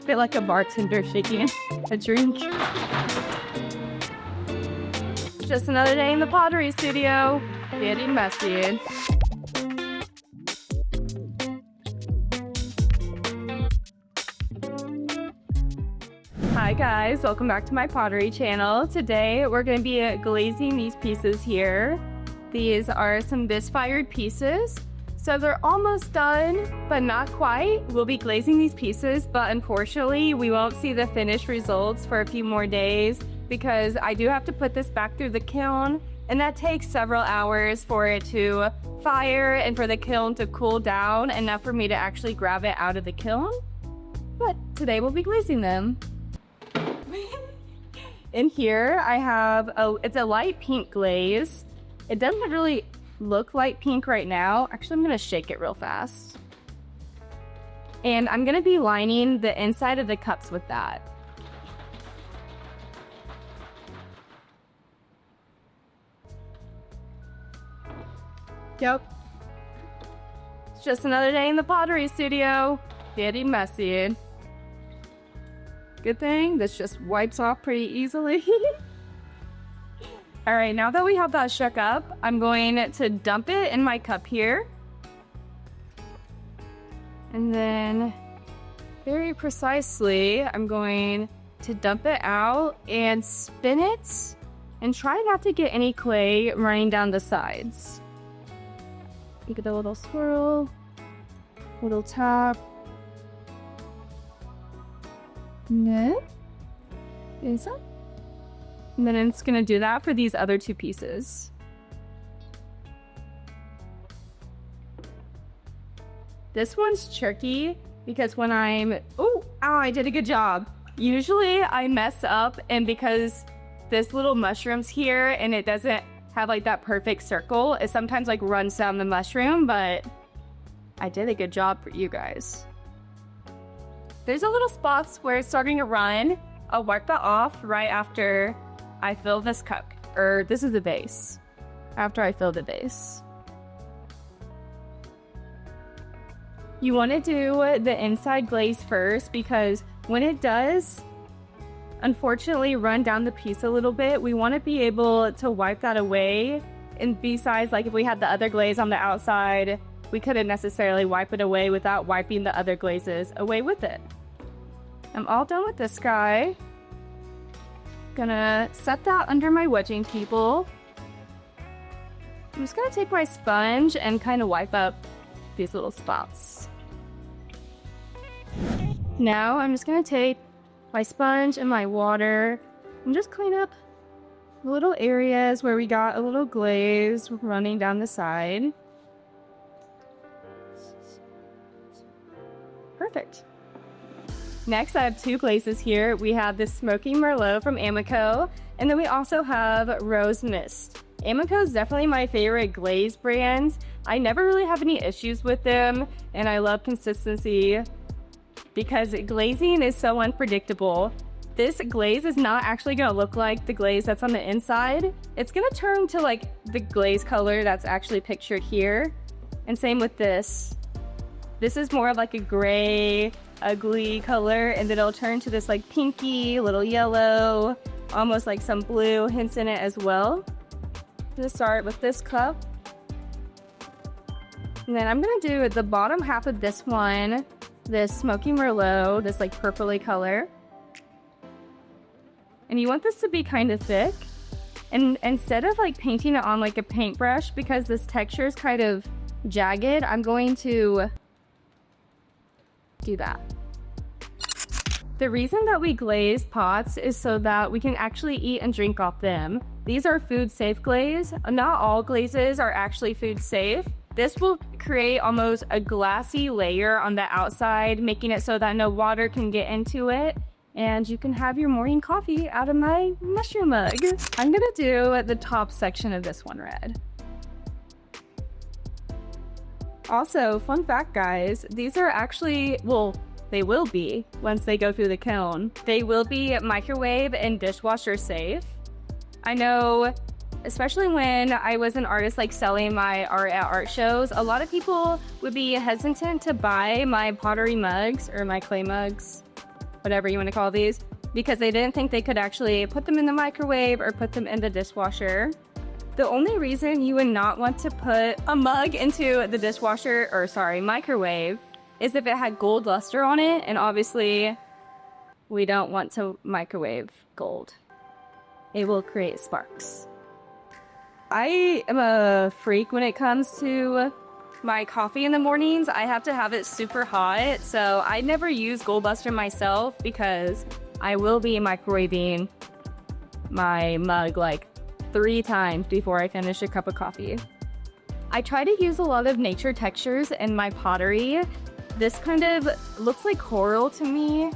feel like a bartender shaking a drink. Just another day in the pottery studio, getting messy. Hi guys, welcome back to my pottery channel. Today we're going to be glazing these pieces here. These are some bisque-fired pieces. So they're almost done, but not quite. We'll be glazing these pieces, but unfortunately we won't see the finished results for a few more days because I do have to put this back through the kiln, and that takes several hours for it to fire and for the kiln to cool down enough for me to actually grab it out of the kiln. But today we'll be glazing them. In here I have it's a light pink glaze. It doesn't really look light pink right now. Actually, I'm gonna shake it real fast. And I'm gonna be lining the inside of the cups with that. Yep. It's just another day in the pottery studio, getting messy. Good thing this just wipes off pretty easily. All right, now that we have that shook up, I'm going to dump it in my cup here. And then very precisely, I'm going to dump it out and spin it and try not to get any clay running down the sides. Get a little swirl, little tap. No. Is that? And then it's gonna do that for these other two pieces. This one's tricky because when I did a good job. Usually I mess up, and because this little mushroom's here and it doesn't have like that perfect circle, it sometimes like runs down the mushroom, but I did a good job for you guys. There's a little spots where it's starting to run. I'll wipe that off right after I fill this cup, or this is the base, after I fill the base. You want to do the inside glaze first because when it does, unfortunately, run down the piece a little bit, we want to be able to wipe that away. And besides, like if we had the other glaze on the outside, we couldn't necessarily wipe it away without wiping the other glazes away with it. I'm all done with this guy. Gonna set that under my wedging table. I'm just gonna take my sponge and kind of wipe up these little spots. Now I'm just gonna take my sponge and my water and just clean up little areas where we got a little glaze running down the side. Perfect. Next, I have two glazes here. We have this Smoky Merlot from Amico, and then we also have Rose Mist. Amico is definitely my favorite glaze brand. I never really have any issues with them, and I love consistency because glazing is so unpredictable. This glaze is not actually gonna look like the glaze that's on the inside. It's gonna turn to like the glaze color that's actually pictured here. And same with this. This is more like a gray, ugly color, and then it'll turn to this like pinky, little yellow, almost like some blue hints in it as well. I'm gonna start with this cup. And then I'm gonna do the bottom half of this one, this Smoky Merlot, this like purpley color. And you want this to be kind of thick. And instead of like painting it on like a paintbrush, because this texture is kind of jagged, I'm going to do that. The reason that we glaze pots is so that we can actually eat and drink off them. These are food safe glaze. Not all glazes are actually food safe. This will create almost a glassy layer on the outside, making it so that no water can get into it, and you can have your morning coffee out of my mushroom mug. I'm gonna do the top section of this one red. Also, fun fact guys, these are actually, well, they will be once they go through the kiln. They will be microwave and dishwasher safe. I know, especially when I was an artist like selling my art at art shows, a lot of people would be hesitant to buy my pottery mugs or my clay mugs, whatever you want to call these, because they didn't think they could actually put them in the microwave or put them in the dishwasher. The only reason you would not want to put a mug into the dishwasher, or sorry, microwave, is if it had gold luster on it, and obviously we don't want to microwave gold. It will create sparks. I am a freak when it comes to my coffee in the mornings. I have to have it super hot, so I never use gold luster myself because I will be microwaving my mug like 3 times before I finish a cup of coffee. I try to use a lot of nature textures in my pottery. This kind of looks like coral to me.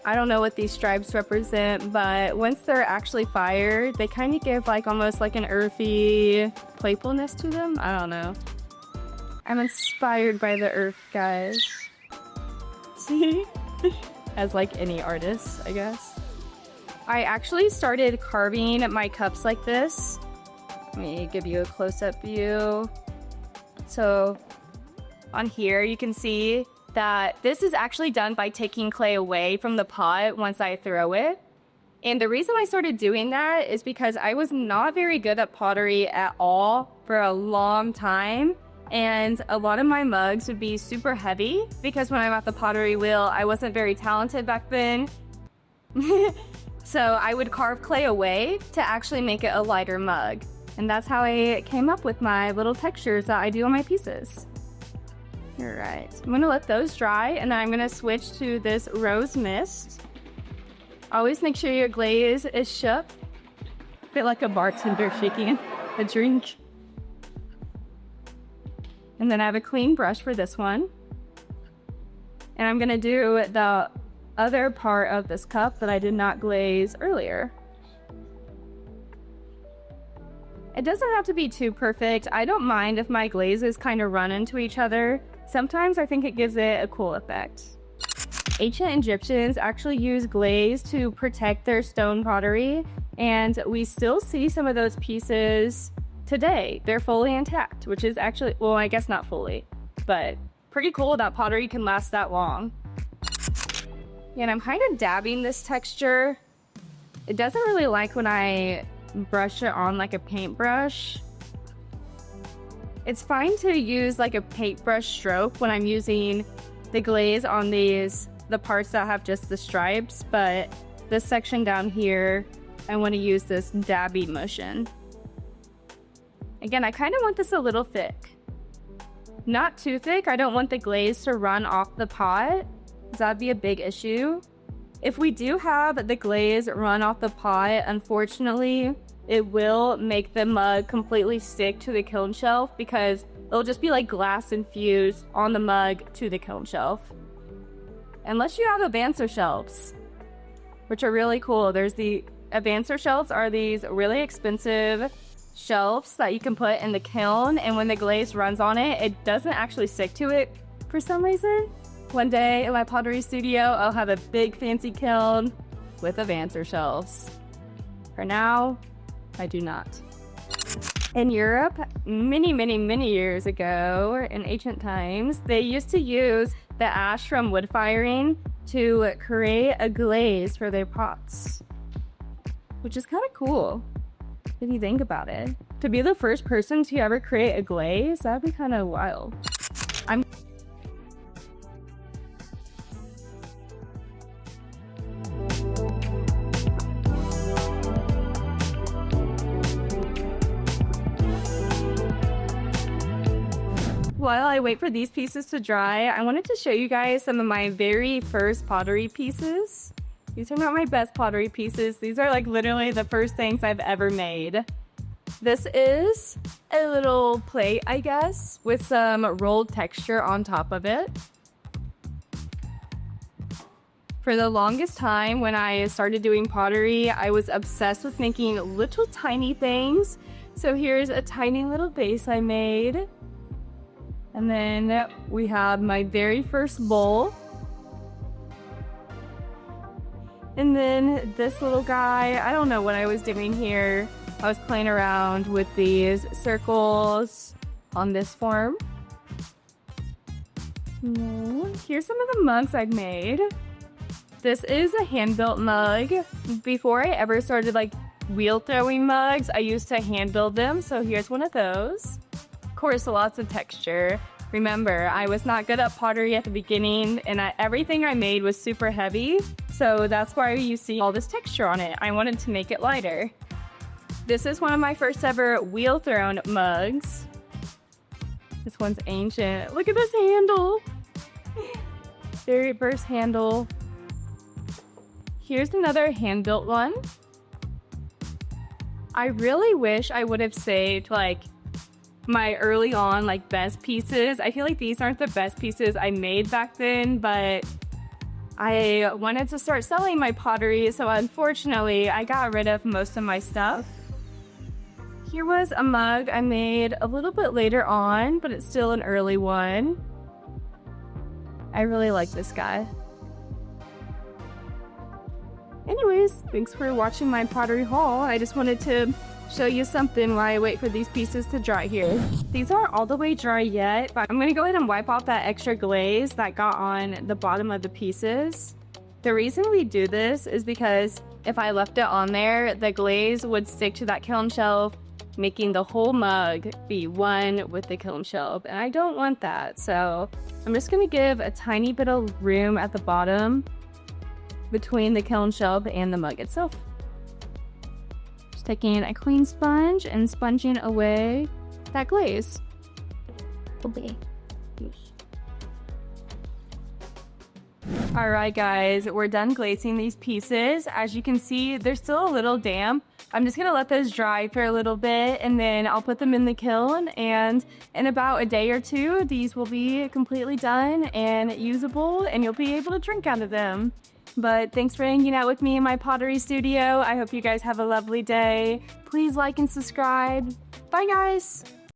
I don't know what these stripes represent, but once they're actually fired, they kind of give like almost like an earthy playfulness to them. I don't know. I'm inspired by the earth, guys. See? As like any artist, I guess. I actually started carving my cups like this. Let me give you a close-up view. So on here, you can see that this is actually done by taking clay away from the pot once I throw it. And the reason I started doing that is because I was not very good at pottery at all for a long time. And a lot of my mugs would be super heavy because when I'm at the pottery wheel, I wasn't very talented back then. So I would carve clay away to actually make it a lighter mug. And that's how I came up with my little textures that I do on my pieces. All right, I'm gonna let those dry and then I'm gonna switch to this rose mist. Always make sure your glaze is shook. A bit like a bartender shaking a drink. And then I have a clean brush for this one. And I'm gonna do the other part of this cup that I did not glaze earlier. It doesn't have to be too perfect. I don't mind if my glazes kind of run into each other. Sometimes I think it gives it a cool effect. Ancient Egyptians actually used glaze to protect their stone pottery, and we still see some of those pieces today. They're fully intact, which is actually, well, I guess not fully, but pretty cool that pottery can last that long. And I'm kind of dabbing this texture. It doesn't really like when I brush it on like a paintbrush. It's fine to use like a paintbrush stroke when I'm using the glaze on the parts that have just the stripes, but this section down here, I want to use this dabby motion. Again, I kind of want this a little thick. Not too thick. I don't want the glaze to run off the pot. That'd be a big issue. If we do have the glaze run off the pot, unfortunately, it will make the mug completely stick to the kiln shelf because it'll just be like glass infused on the mug to the kiln shelf. Unless you have Avancer shelves, which are really cool. There's the Avancer shelves are these really expensive shelves that you can put in the kiln, and when the glaze runs on it, it doesn't actually stick to it for some reason. One day in my pottery studio, I'll have a big fancy kiln with Avancer shelves. For now, I do not. In Europe, many years ago, in ancient times, they used to use the ash from wood firing to create a glaze for their pots, which is kind of cool if you think about it. To be the first person to ever create a glaze, that'd be kind of wild. While I wait for these pieces to dry, I wanted to show you guys some of my very first pottery pieces. These are not my best pottery pieces. These are like literally the first things I've ever made. This is a little plate, I guess, with some rolled texture on top of it. For the longest time when I started doing pottery, I was obsessed with making little tiny things. So here's a tiny little vase I made. And then we have my very first bowl. And then this little guy, I don't know what I was doing here. I was playing around with these circles on this form. Here's some of the mugs I've made. This is a hand-built mug. Before I ever started like wheel throwing mugs, I used to hand build them. So here's one of those. Of course, lots of texture. Remember, I was not good at pottery at the beginning, and everything I made was super heavy. So that's why you see all this texture on it. I wanted to make it lighter. This is one of my first ever wheel thrown mugs. This one's ancient. Look at this handle. Very burst handle. Here's another hand-built one. I really wish I would have saved like my early on like best pieces. I feel like these aren't the best pieces I made back then, but I wanted to start selling my pottery, so unfortunately I got rid of most of my stuff. Here was a mug I made a little bit later on, but it's still an early one. I really like this guy. Anyways, thanks for watching my pottery haul. I just wanted to show you something while I wait for these pieces to dry here. These aren't all the way dry yet, but I'm gonna go ahead and wipe off that extra glaze that got on the bottom of the pieces. The reason we do this is because if I left it on there, the glaze would stick to that kiln shelf, making the whole mug be one with the kiln shelf, and I don't want that. So I'm just gonna give a tiny bit of room at the bottom between the kiln shelf and the mug itself. Just taking a clean sponge and sponging away that glaze. Okay. All right, guys, we're done glazing these pieces. As you can see, they're still a little damp. I'm just gonna let those dry for a little bit, and then I'll put them in the kiln, and in about a day or two, these will be completely done and usable, and you'll be able to drink out of them. But thanks for hanging out with me in my pottery studio. I hope you guys have a lovely day. Please like and subscribe. Bye, guys.